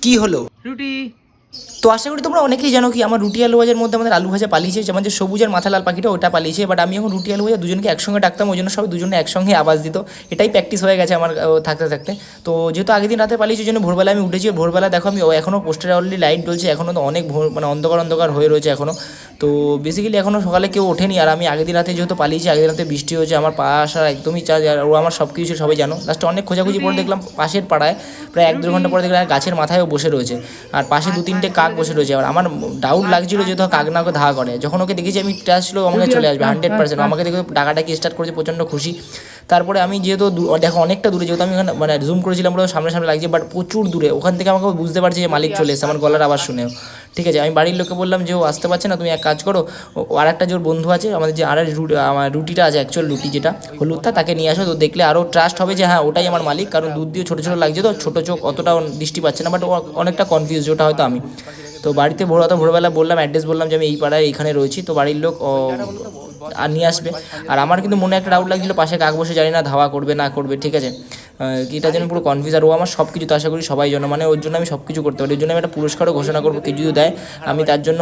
কি হলো? রুটি। তো আশা করি তোমরা অনেকেই জানো কি আমার রুটি আলু ভাজার মধ্যে আমাদের আলু ভাজা পালিয়েছে, যেমন যে সবুজ আর মাথা লাল পাখিটা ওটা পালিয়েছে। বাট আমি এখন রুটি আলু ভাজা দুজনকে একসঙ্গে ডাকতাম, ওই জন্য সবাই দুজনে একসঙ্গে আওয়াজ দিত। এটাই প্র্যাকটিস হয়ে গেছে আমার থাকতে থাকতে। তো যেহেতু আগের দিন রাতে পালিয়েছে, ওই জন্য ভোরবেলা আমি উঠেছি। ভোরবেলা দেখো আমি এখনও পোস্টারে অলরেডি লাইট জ্বলছে, এখনও তো অনেক ভোর মানে অন্ধকার অন্ধকার হয়ে রয়েছে এখনও। তো বেসিক্যালি এখনও সকালে কেউ ওঠেনি। আর আমি আগের দিন রাতে যেহেতু পালিয়েছি, আগের দিন রাতে বৃষ্টি হয়েছে, আমার পা আসার একদমই চার্জ, আর ও আমার সব কিছু সবাই জানো। লাস্টে অনেক খোঁজাখুঁজি পরে দেখলাম পাশের পাড়ায় প্রায় 1-2 ঘন্টা পরে দেখলাম গাছের মাথায়ও বসে রয়েছে, আর পাশে 2-3টে কাক বসে রয়েছে। আর আমার ডাউট লাগছিল যেহেতু কাক না ওকে ধাওয়া করে, যখন ওকে দেখেছি আমি টাচ ছিল আমাকে চলে আসবে 100%, আমাকে দেখে ডাকাটাকি স্টার্ট করেছে, প্রচণ্ড খুশি। তারপরে আমি যেহেতু দেখো অনেকটা দূরে, যেহেতু আমি ওখানে মানে জুম করেছিলাম পুরো সামনে সামনে লাগছে, বাট প্রচুর দূরে, ওখান থেকে আমাকে বুঝতে পারছি যে মালিক চলে এসেছে আমার গলার আওয়াজ শুনেও। ঠিক আছে, আমি বাড়ির লোককে বললাম যে ও আসতে পারছে না, তুমি এক কাজ করো, আর একটা জোর বন্ধু আছে আমাদের, যে আর আমার রুটিটা আছে অ্যাকচুয়াল রুটি যেটা হলুদটা, তাকে নিয়ে আসো। তো দেখলে আরও ট্রাস্ট হবে যে হ্যাঁ ওটাই আমার মালিক, কারণ দুধ দিয়ে ছোটো ছোটো লাগছে, তো ছোটো চোখ অতটাও দৃষ্টি পাচ্ছে না, বাট ও অনেকটা কনফিউজ, ওটা হয়তো আমি। তো বাড়িতে ভোরবেলা বললাম, অ্যাড্রেস বললাম যে আমি এই পাড়ায় এইখানে রয়েছি, তো বাড়ির লোক আর নিয়ে আসবে। আর আমার কিন্তু মনে একটা ডাউট লাগছিলো, পাশে কাক বসে, জানি না ধাওয়া করবে না করবে, ঠিক আছে, এটা যেন পুরো কনফিউজ। আর ও আমার সব কিছু, তো আশা করি সবাই জন্য, মানে ওর জন্য আমি সব কিছু করতে পারি, ওর জন্য আমি একটা পুরস্কারও ঘোষণা করবো, কেউ যদি দেয় আমি তার জন্য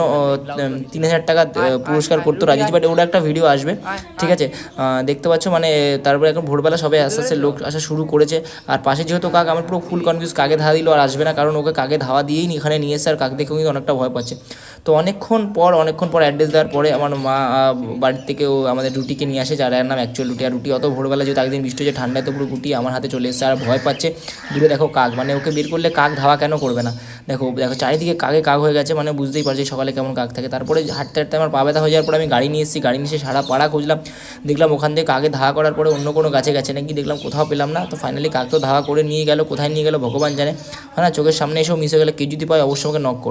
3,000 টাকা পুরস্কার করতে রাজি আছি। বাট ওটা একটা ভিডিও আসবে, ঠিক আছে, দেখতে পাচ্ছ। মানে তারপরে এখন ভোরবেলা সবাই আস্তে আস্তে লোক আসা শুরু করেছে। আর পাশে যেহেতু কাক, আমার পুরো ফুল কনফিউজ, কাকে ধাওয়া দিল আর আসবে না, কারণ ওকে কাকে ধাওয়া দিয়েই এখানে নিয়ে এসে, আর কাক দেখেও কিন্তু অনেকটা ভয় পাচ্ছে। তো অনেকক্ষণ পর অ্যাড্রেস দেওয়ার পরে আমার মা বাড়ির থেকে ও আমাদের রুটিকে নিয়ে আসে, যার নাম অ্যাকচুয়াল রুটি। আর রুটি অত ভোরবেলা যেহেতু একদিন বৃষ্টি হচ্ছে, ঠান্ডায় তো পুরো রুটি আমার হাতে চলে এসেছে, আর ভয় পাচ্ছে। দূরে দেখো কাক, মানে ওকে বের করলে কাক ধাওয়া কেন করবে না, দেখো দেখো চারিদিকে কাক হয়ে গেছে, মানে বুঝতেই পারছি সকালে কেমন কাক থাকে। তারপরে হাঁটতে হাঁটতে আমার পা ব্যথা হয়ে যাওয়ার পরে আমি গাড়ি নিয়ে এসেছি, গাড়ি নিয়ে এসে সারা পাড়া খুঁজলাম, দেখলাম ওখান থেকে কাকে ধাওয়া করার পরে অন্য কোনো গাছে গেছে নাকি, দেখলাম কোথাও পেলাম না। তো ফাইনালি কাক তো ধাওয়া করে নিয়ে গেল, কোথায় নিয়ে গেল ভগবান জানে। হ্যাঁ, চোখের সামনে এসেও মিশে গেলে, কেউ যদি পায় অবশ্যই আমাকে নক করো।